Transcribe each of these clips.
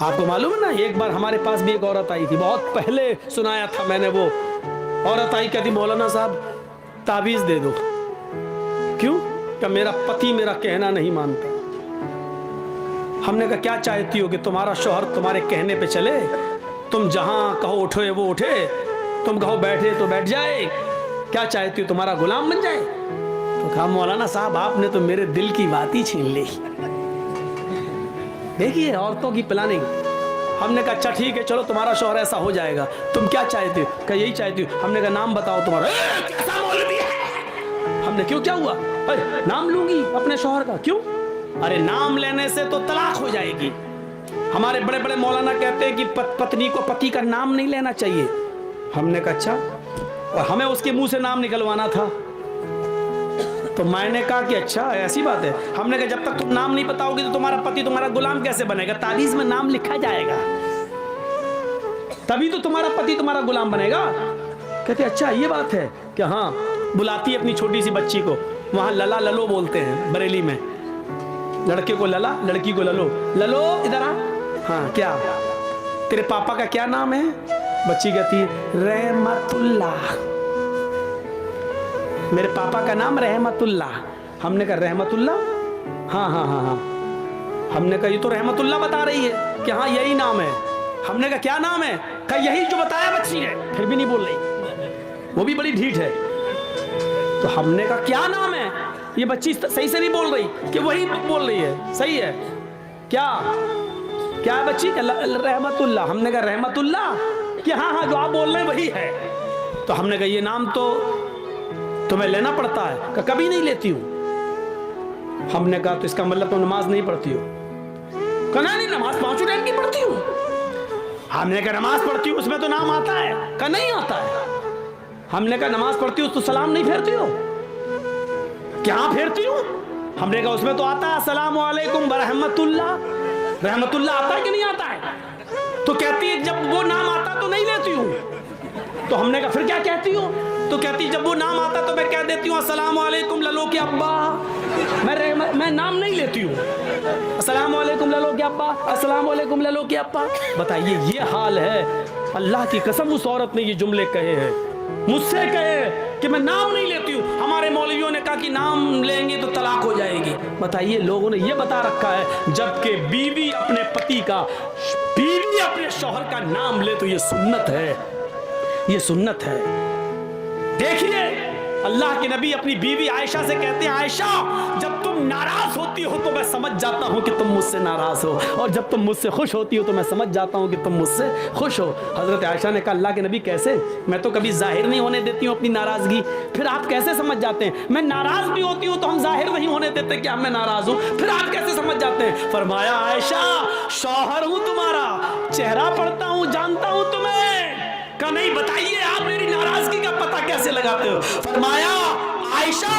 آپ کو معلوم ہے نا ایک بار ہمارے پاس بھی ایک عورت آئی تھی, بہت پہلے سنایا تھا میں نے, وہ عورت آئی کہتی مولانا صاحب تعویذ دے دو. کیوں؟ کہ میرا پتی میرا کہنا نہیں مانتا. ہم نے کہا کیا چاہتی ہو کہ تمہارا شوہر تمہارے کہنے پہ چلے, تم جہاں کہو اٹھے وہ اٹھے, تم کہو بیٹھے تو بیٹھ جائے, کیا چاہتی ہو تمہارا غلام بن جائے؟ تو کہا مولانا صاحب آپ نے تو میرے دل کی بات ہی چھین لی. دیکھیے عورتوں کی پلاننگ. ہم نے کہا اچھا ٹھیک ہے چلو تمہارا شوہر ایسا ہو جائے گا, تم کیا چاہتے ہو؟ کہ یہی چاہتی ہو. ہم نے کہا نام بتاؤ تمہارا. کیسا مولوی ہے؟ ہم نے کیوں کیا ہوا؟ نام لوں گی اپنے شوہر کا. کیوں؟ ارے نام لینے سے تو طلاق ہو جائے گی. ہمارے بڑے بڑے مولانا کہتے ہیں کہ پتنی کو پتی کا نام نہیں لینا چاہیے. ہم نے کہا اچھا, اور ہمیں اس کے منہ سے نام نکلوانا تھا. تو میں نے کہا کہ اچھا ایسی بات ہے. ہم نے کہا جب تک تم نام نہیں بتاؤ گی تو تمہارا پتی تمہارا غلام کیسے بنے گا؟ تعویذ میں نام لکھا جائے گا تبھی تو تمہارا پتی تمہارا غلام بنے گا. کہتے اچھا یہ بات ہے کہ ہاں. بلاتی ہے اپنی چھوٹی سی بچی کو, وہاں للا للو بولتے ہیں بریلی میں, لڑکے کو للا لڑکی کو للو. للو ادھر آ. ہاں کیا تیرے پاپا کا کیا نام ہے؟ بچی کہتی ہے رحمت اللہ. میرے پاپا کا نام رحمت اللہ. ہم نے کہا رحمت اللہ؟ ہاں ہاں ہاں ہاں. ہم نے کہا یہ تو رحمت اللہ بتا رہی ہے کہ ہاں یہی نام ہے. ہم نے کہا کیا نام ہے؟ کہا یہی جو بتایا بچی نے. پھر بھی نہیں بول رہی, وہ بھی بڑی ڈھیٹ ہے. تو ہم نے کہا کیا نام ہے؟ یہ بچی صحیح سے نہیں بول رہی کہ وہی بول رہی ہے. صحیح ہے کیا کیا ہے بچی؟ رحمت اللہ. ہم نے کہا رحمت اللہ کہ ہاں ہاں جو آپ بول رہے ہیں وہی ہے. تو ہم نے کہا یہ نام تو تمہیں لینا پڑتا ہے. کہ کبھی نہیں لیتی ہوں. ہم نے کہا تو اس کا مطلب تم نماز نہیں پڑھتی ہو؟ کہ نہیں نماز 5 ٹائم کی پڑھتی ہوں. ہم نے کہا نماز پڑھتی ہوں اس میں تو نام آتا ہے؟ کہ نہیں آتا ہے. ہم نے کہا نماز پڑھتی ہوں تو سلام نہیں پھیرتی ہو؟ کیا پھیرتی ہوں؟ ہم نے کہا اس میں تو آتا ہے السلام علیکم ورحمت اللہ. رحمت اللہ آتا ہے کہ نہیں آتا ہے؟ تو کہتی ہے جب وہ نام آتا تو نہیں لیتی ہوں. تو ہم نے کہا پھر کیا کہتی ہوں؟ تو کہتی جب وہ نام آتا تو میں کہہ دیتی ہوں السلام علیکم للو کے ابا. میں نام نہیں لیتی ہوں. السلام علیکم للو کے ابا, السلام علیکم للو کے ابا. بتائیے یہ حال ہے. اللہ کی قسم اس عورت نے یہ جملے کہے ہیں, مجھ سے کہے کہ میں نام نہیں لیتی ہوں. ہمارے مولویوں نے کہا کہ نام لیں گے تو طلاق ہو جائے گی. بتائیے لوگوں نے یہ بتا رکھا ہے, جبکہ بیوی اپنے پتی کا, بیوی اپنے شوہر کا نام لے تو یہ سنت ہے, یہ سنت ہے. دیکھیے اللہ کے نبی اپنی بیوی عائشہ سے کہتے ہیں عائشہ جب تم ناراض ہوتی ہو تو میں سمجھ جاتا ہوں کہ تم مجھ سے ناراض ہو, اور جب تم مجھ سے خوش ہوتی ہو تو میں سمجھ جاتا ہوں کہ تم مجھ سے خوش ہو. حضرت عائشہ نے کہا اللہ کے نبی کیسے؟ میں تو کبھی ظاہر نہیں ہونے دیتی ہوں اپنی ناراضگی, پھر آپ کیسے سمجھ جاتے ہیں؟ میں ناراض بھی ہوتی ہوں تو ہم ظاہر نہیں ہونے دیتے کہ میں ناراض ہوں, پھر آپ کیسے سمجھ جاتے ہیں؟ فرمایا عائشہ شوہر ہوں تمہارا, چہرہ پڑھتا ہوں, جانتا ہوں تمہیں. کہ نہیں بتائیے آپ میری ناراضگی کا پتہ کیسے لگاتے ہو؟ فرمایا عائشہ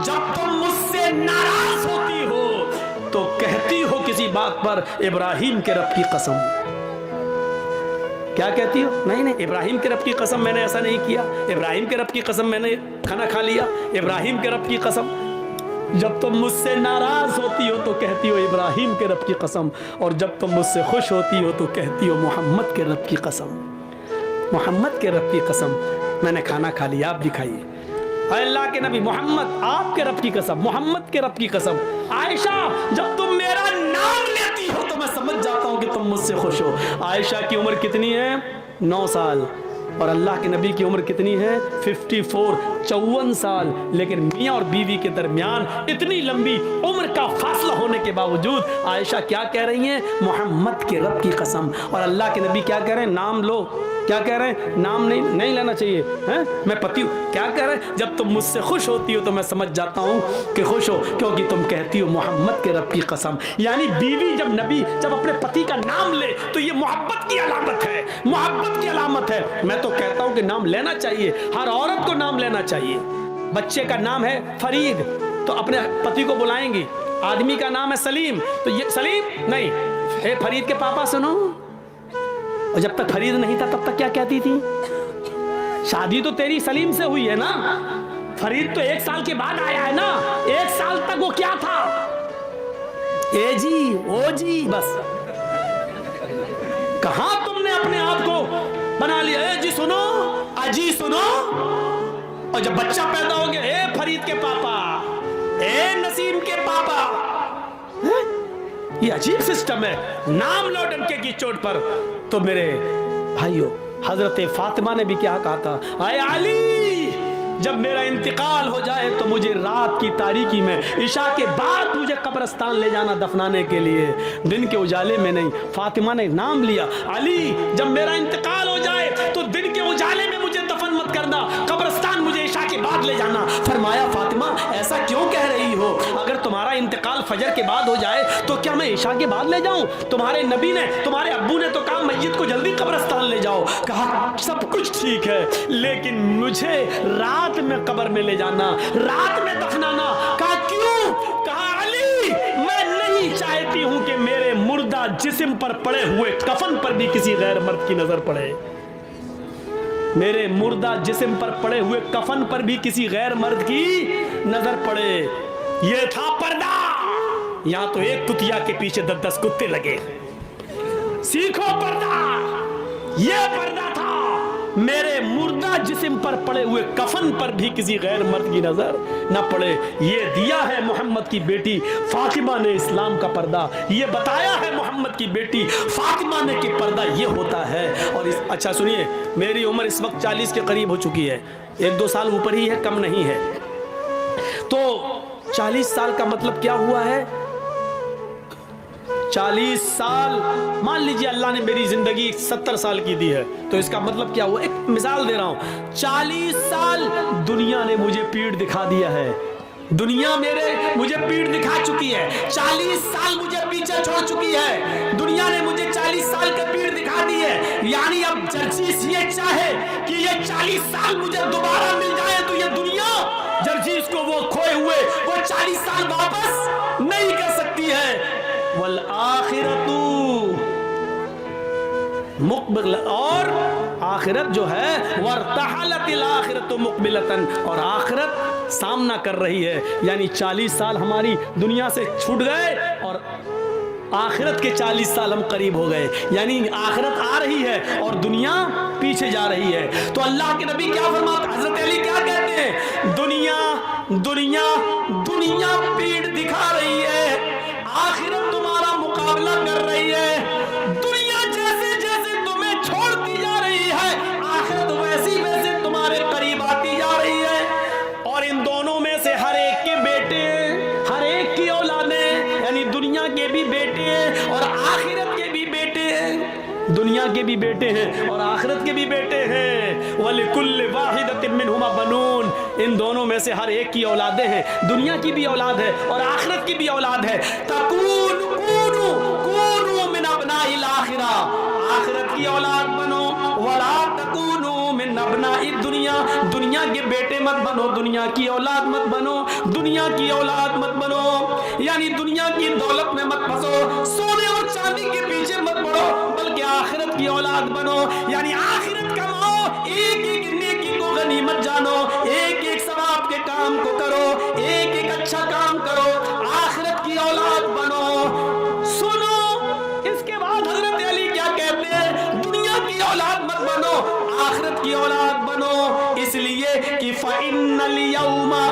جب تم مجھ سے ناراض ہوتی ہو تو کہتی ہو کسی بات پر ابراہیم کے رب کی قسم. کیا کہتی ہو؟ نہیں نہیں ابراہیم کے رب کی قسم میں نے ایسا نہیں کیا, ابراہیم کے رب کی قسم میں نے کھانا کھا لیا, ابراہیم کے رب کی قسم. جب تم مجھ سے ناراض ہوتی ہو تو کہتی ہو ابراہیم کے رب کی قسم, اور جب تم مجھ سے خوش ہوتی ہو تو کہتی ہو محمد کے رب کی قسم, محمد کے رب کی قسم میں نے کھانا کھا لیا, آپ بھی کھائیے. اے اللہ کے نبی محمد آپ کے رب کی قسم, محمد کے رب کی قسم. عائشہ جب تم میرا نام لیتی ہو تو میں سمجھ جاتا ہوں کہ تم مجھ سے خوش ہو. عائشہ کی عمر کتنی ہے؟ 9 سال. اور اللہ کے نبی کی عمر کتنی ہے؟ 54, 54 سال. لیکن میاں اور بیوی کے درمیان اتنی لمبی عمر کا فاصلہ ہونے کے باوجود عائشہ کیا کہہ رہی ہیں؟ محمد کے رب کی قسم. اور اللہ کے نبی کیا کہہ رہے ہیں؟ نام لو. کیا کہہ رہے ہیں؟ نام نہیں لینا چاہیے. میں پتی ہوں. کیا کہہ رہے ہیں؟ جب تم مجھ سے خوش ہوتی ہو تو میں سمجھ جاتا ہوں کہ خوش ہو, کیونکہ تم کہتی ہو محمد کے رب کی قسم. یعنی بیوی جب اپنے پتی کا نام لے تو یہ محبت کی علامت ہے, محبت کی علامت ہے. میں تو کہتا ہوں کہ نام لینا چاہیے, ہر عورت کو نام لینا چاہیے. بچے کا نام ہے فرید تو اپنے پتی کو بلائیں گی. آدمی کا نام ہے سلیم تو یہ سلیم نہیں, اے فرید کے پاپا سنو. اور جب تک فرید نہیں تھا تب تک کیا کہتی تھی؟ شادی تو تیری سلیم سے ہوئی ہے نا, فرید تو 1 سال کے بعد آیا ہے نا. 1 سال تک وہ کیا تھا؟ اے جی او جی, بس कहां तुमने अपने आप को बना लिया? ए जी सुनो, अजी सुनो। और जब बच्चा पैदा हो गया, ए फरीद के पापा, ए नसीम के पापा, ये अजीब सिस्टम है, नाम लो डंके की चोट पर। तो मेरे भाइयों, हजरत फातिमा ने भी क्या कहा था, आए अली, जब मेरा इंतकाल हो जाए तो मुझे रात की तारीकी में इशा के बाद मुझे कब्रिस्तान ले जाना दफनाने के लिए, दिन के उजाले में नहीं। फातिमा ने नाम लिया, अली जब मेरा इंतकाल हो जाए तो दिन के उजाले में मुझे दफन मत करना, कब्रिस्तान मुझे इशा के बाद ले जाना। फरमाया, फातिमा ऐसा क्यों कह रही हो? अगर तुम्हारा इंतकाल फजर के बाद हो जाए तो क्या मैं इशा के बाद ले जाऊं? तुम्हारे नबी ने, तुम्हारे अब्बू ने तो कहा मैयत को जल्दी कब्रिस्तान ले जाओ। कहा सब कुछ ठीक है, लेकिन मुझे रात में कब्र में ले जाना, रात में दफनाना। कहा क्यों? कहा अली, मैं नहीं चाहती हूं कि मेरे मुर्दा जिस्म पर पड़े हुए कफन पर भी किसी गैर मर्द की नजर पड़े। मेरे मुर्दा जिस्म पर पड़े हुए कफन पर भी किसी गैर मर्द की नजर पड़े। ये था पर्दा। यहां तो एक कुतिया के पीछे 10-10 कुत्ते लगे। सीखो पर्दा, ये पर्दा था। मेरे मुर्दा जिस्म पर पड़े हुए कफन पर भी किसी गैर मर्द की नजर न पड़े। ये दिया है मोहम्मद की बेटी फातिमा ने इस्लाम का पर्दा। ये बताया है मोहम्मद की बेटी फातिमा ने कि पर्दा ये होता है। और अच्छा सुनिए, मेरी उम्र इस वक्त 40 के करीब हो चुकी है, 1-2 साल ऊपर ही है, कम नहीं है। तो 40 साल का मतलब क्या हुआ है? 40 साल, मान लीजिए अल्लाह ने मेरी जिंदगी 70 साल की दी है, तो इसका मतलब क्या हुआ? एक मिसाल दे रहा हूं, 40 साल दुनिया ने मुझे पीठ दिखा दिया है। दुनिया मुझे पीठ दिखा चुकी है। 40 साल मुझे पीछे छोड़ चुकी है। दुनिया ने मुझे 40 साल का पीठ दिखा दी है। यानी अब जर्जीस ये चाहे कि ये 40 साल मुझे दोबारा मिल जाए तो ये दुनिया जर्जीस को वो खोए हुए वो 40 साल वापस नहीं कर सकती है। वल आखिरतु मुक़बिल, और आखिरत जो है वरतहलतिल आखिरतु मुक़बिलतन, और आखिरत सामना कर रही है। यानी 40 साल हमारी दुनिया से छूट गए और आखिरत के 40 साल हम करीब हो गए। यानी आखिरत आ रही है और दुनिया पीछे जा रही है। तो अल्लाह के नबी क्या फरमाते, हजरत अली क्या कहते हैं, दुनिया दुनिया दुनिया पीठ दिखा रही है, आखिरत तुम्हारा मुकाबला कर रही है। दुनिया जैसे जैसे तुम्हें छोड़ती जा रही है, आखिरत वैसी वैसे तुम्हारे करीब आती जा रही है। और इन दोनों में से हर एक के बेटे, हर एक की औलादें, यानी दुनिया के भी बेटे हैं और आखिरत के भी बेटे हैं। दुनिया के भी बेटे हैं और आखिरत के भी बेटे हैं। वलिकुल्लि वाहिदतिन मिनहुमा बनून, इन दोनों में से हर एक की औलादें हैं। दुनिया की भी औलाद है और आखिरत की भी औलाद है। तकून कूनू कूनू मिन अबनाइल आखिरा, आखिरत की औलाद बनो। वला तकूनू मिन अबनाइद दुनिया, दुनिया के बेटे मत बनो, दुनिया की औलाद मत बनो, दुनिया की औलाद मत बनो। यानी दुनिया की दौलत में मत फंसो, सोने और चांदी के पीछे मत पड़ो, बल्कि आखिरत की औलाद बनो। यानी आखिरत कमाओ, एक एक नेकी को गनीमत जानो, एक एक सवाब के काम को करो, एक एक अच्छा काम करो, आखिरत की औलाद बनो। सुनो, इसके बाद हजरत अली क्या कहते हैं, दुनिया की औलाद मत बनो, आखिरत की औलाद बनो। इसलिए कि फ़इन्नल यौमा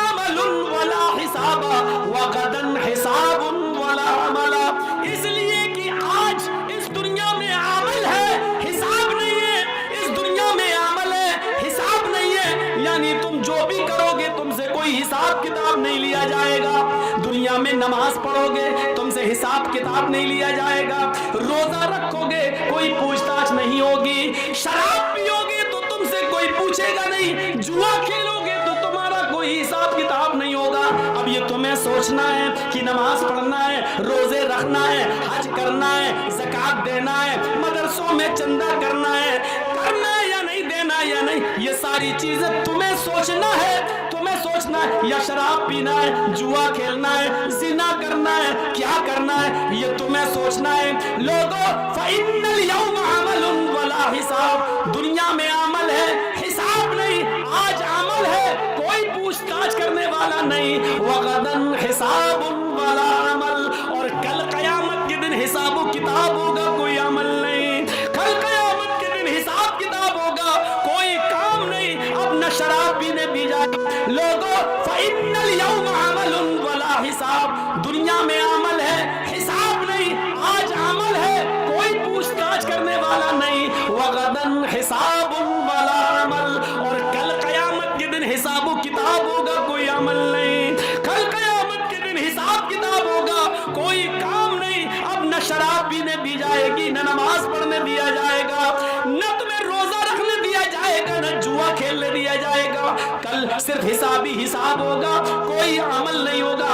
अमलुन वला हिसाबा व गदन हिसाबुन वला अमला। इसलिए कि आज इस दुनिया में अमल है, हिसाब नहीं है। इस दुनिया में अमल है, हिसाब नहीं है। यानी तुम जो भी करोगे तुमसे कोई हिसाब किताब नहीं लिया जाएगा। दुनिया में नमाज पढ़ोगे तुमसे हिसाब किताब नहीं लिया जाएगा। रोजा रखोगे कोई पूछताछ नहीं होगी। शराब पियोगे तो तुमसे कोई पूछेगा नहीं। जुआ खेलोगे तो तुम्हारा कोई हिसाब किताब नहीं होगा। अब ये तुम्हें सोचना है कि नमाज पढ़ना है, रोजे रखना है, हज करना है, ज़कात देना है, मदरसों में चंदा करना है या नहीं देना या नहीं, ये सारी चीजें तुम्हें सोचना है। तुम्हें सोचना है या शराब पीना है, जुआ खेलना है, जिना करना है, क्या करना है, ये तुम्हें सोचना है। लोगों, फ़इन्नल यौमा अमलुन वला हिसाब, दुनिया में अमल है, हिसाब नहीं। आज अमल है, कोई पूछताछ करने वाला नहीं। वगदन हिसाबुन वला अमल, और कल क़यामत के दिन हिसाब किताब होगा, कोई अमल नहीं। कल क़यामत के दिन हिसाब किताब होगा, कोई काम नहीं। अब न शराब पीने भी जाए लोगों, फ़इन्नल यौमा अमलुन वला हिसाब। दुनिया में अमल है, हिसाब नहीं। आज अमल है, कोई पूछताछ करने वाला नहीं। वगदन हिसाबुन वला अमल, और कल क़यामत के दिन हिसाब किताब होगा, कोई अमल नहीं। कल क़यामत के दिन हिसाब किताब होगा, कोई काम नहीं। अब न शराब पीने दी जाएगी, न नमाज पढ़ने दिया जाएगा, न तुम्हें रोजा रखने दिया जाएगा, न जुआ खेलने दिया जाएगा। कल सिर्फ हिसाब ही हिसाब होगा, कोई अमल नहीं होगा।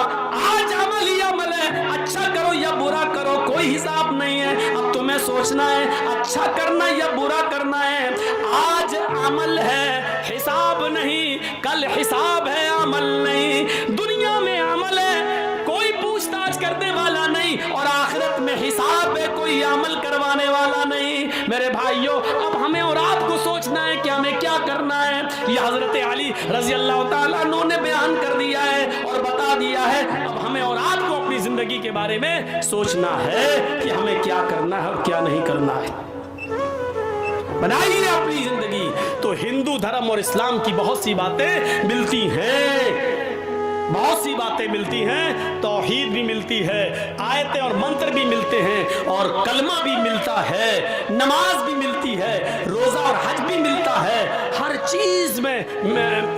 आज अमल ही अमल है, अच्छा करो या बुरा करो, कोई हिसाब नहीं है। अब तुम्हें सोचना है अच्छा करना या बुरा करना है। आज अमल है, हिसाब नहीं। कल हिसाब है, अमल नहीं। दुनिया में अमल है, कोई पूछताछ करने वाला नहीं, और आखिरत में हिसाब है, कोई अमल करवाने वाला नहीं। मेरे भाइयों, अब हमें और आपको सोचना है कि हमें क्या करना है। यह हजरत अली रजी अल्लाह ताला अन्हु ने बयान कर दिया है और बता दिया है। अब हमें और आपको अपनी जिंदगी के बारे में सोचना है कि हमें क्या करना है और क्या नहीं करना है। बनाइए अपनी जिंदगी। तो हिंदू धर्म और इस्लाम की बहुत सी बातें मिलती हैं, बहुत सी बातें मिलती हैं। तौहीद भी मिलती है, आयतें और मंत्र भी मिलते हैं, और कलमा भी मिलता है, नमाज भी मिलती है, रोजा और हज भी मिलता है। हर चीज में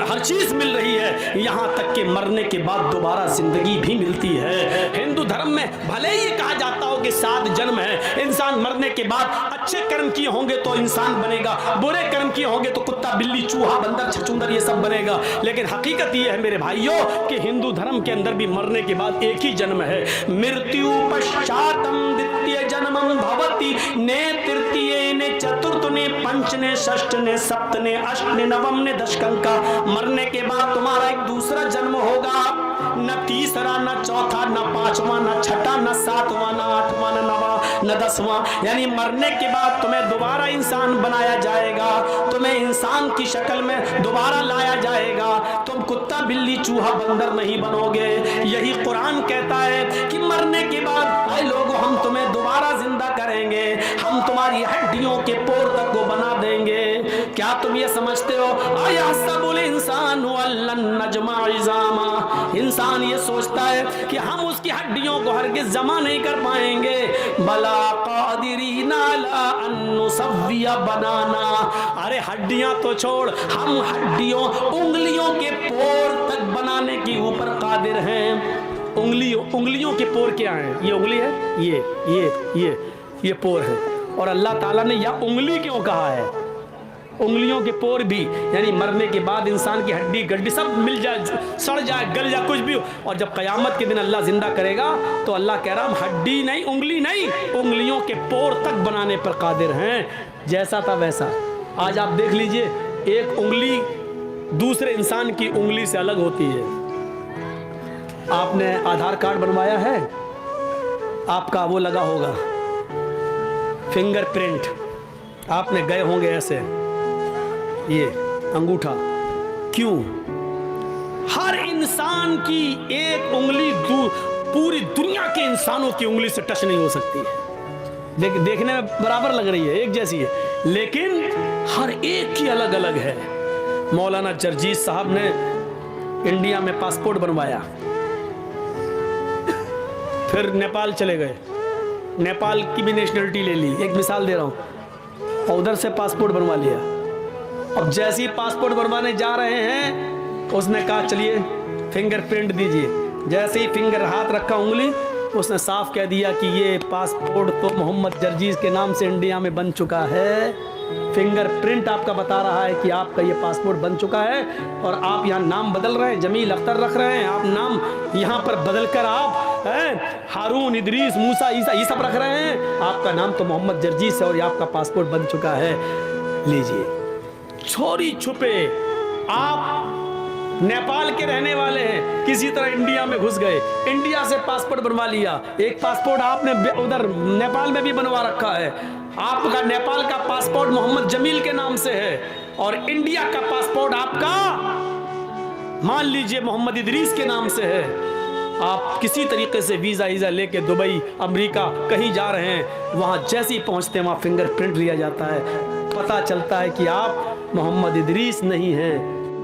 हर चीज मिल रही है, यहाँ तक कि मरने के बाद दोबारा जिंदगी भी मिलती है। हिंदू धर्म में भले ही कहा जाता हो कि 7 जन्म है, इंसान मरने के बाद अच्छे कर्म किए होंगे तो इंसान बनेगा, बुरे कर्म किए होंगे तो कुत्ता, बिल्ली, चूहा, बंदर, छछूंदर ये सब बनेगा। लेकिन हकीकत ये है मेरे भाइयों कि हिंदू धर्म के अंदर भी मरने के बाद एक ही जन्म है। मृत्यु पश्चातम द्वितीय जन्मम भवति, ने तृतीय ने चतुर्थ ने पंच ने षष्ठ ने सप्त ने अष्ट ने नवम ने दशकंका। मरने के बाद तुम्हारा एक दूसरा जन्म होगा, न तीसरा, न चौथा, न पांचवा, न छठा, न सातवां, न आठवां, न नवा, न 10वां। यानी मरने के बाद तुम्हें दोबारा इंसान बनाया जाएगा, तुम्हें इंसान की शक्ल में दोबारा लाया जाएगा। तुम कुत्ता, बिल्ली, चूहा, बंदर नहीं बनोगे। यही कुरान कहता है कि मरने के बाद ऐ लोगों, हम तुम्हें दोबारा जिंदा करेंगे, हम तुम्हारी हड्डियों के पोर तक को बना देंगे। क्या तुम ये समझते हो? अयहसबुल इंसानु अल्लन नजमा इज़ामा, इंसान ये सोचता है कि हम उसकी हड्डियों को हरगिज़ जमा नहीं कर पाएंगे। बला कादिरीन अला अन नुसव्विया बनाना, अरे हड्डियां तो छोड़, हम हड्डियों, उंगलियों के पोर तक बनाने के ऊपर कादिर हैं। उंगलियों के पोर क्या हैं? ये उंगली है, ये पोर है। और अल्लाह ताला ने यह उंगली क्यों कहा है? उंगलियों के पोर भी, यानी मरने के बाद इंसान की हड्डी गड्डी सब मिल जाए, सड़ जाए, गल जाए, कुछ भी हो। और जब कयामत के दिन अल्लाह जिंदा करेगा तो अल्लाह कह रहा हम हड्डी नहीं, उंगली नहीं, उंगलियों के पोर तक बनाने पर कादिर हैं। जैसा था वैसा। आज आप देख लीजिए, एक उंगली दूसरे इंसान की उंगली से अलग होती है। आपने आधार कार्ड बनवाया है, आपका वो लगा होगा फिंगरप्रिंट, आपने गए होंगे ऐसे, ये अंगूठा। क्यों? हर इंसान की एक उंगली पूरी दुनिया के इंसानों की उंगली से टच नहीं हो सकती है। देखने में बराबर लग रही है, एक जैसी है, लेकिन हर एक की अलग अलग है। मौलाना जर्जीस साहब ने इंडिया में पासपोर्ट बनवाया, फिर नेपाल चले गए, नेपाल की भी नेशनलिटी ले ली, एक मिसाल दे रहा हूँ, और उधर से पासपोर्ट बनवा लिया। अब जैसे ही पासपोर्ट बनवाने जा रहे हैं, उसने कहा चलिए फिंगरप्रिंट दीजिए। जैसे ही फिंगर हाथ रखा उंगली, उसने साफ कह दिया कि ये पासपोर्ट तो मोहम्मद जर्जीस के नाम से इंडिया में बन चुका है। फिंगरप्रिंट आपका बता रहा है कि आपका ये पासपोर्ट बन चुका है, और आप यहाँ नाम बदल रहे हैं, जमील अख्तर रख रहे हैं, आप नाम यहाँ पर बदल कर आप हारून, इदरीस, मूसा, ईसा ये सब रख रहे हैं, आपका नाम तो मोहम्मद जर्जीस है और ये आपका पासपोर्ट बन चुका है, लीजिए। चोरी छुपे आप नेपाल के रहने वाले हैं, किसी तरह इंडिया में घुस गए, इंडिया से पासपोर्ट बनवा लिया। एक पासपोर्ट आपने उधर नेपाल में भी बनवा रखा है, आपका नेपाल का पासपोर्ट मोहम्मद जमील के नाम से है, और इंडिया का पासपोर्ट आपका मान लीजिए मोहम्मद इदरीस के नाम से है। آپ کسی طریقے سے ویزا ویزا لے کے دبئی امریکہ کہیں جا رہے ہیں, وہاں جیسے ہی پہنچتے ہیں وہاں فنگر پرنٹ لیا جاتا ہے, پتہ چلتا ہے کہ آپ محمد ادریس نہیں ہیں,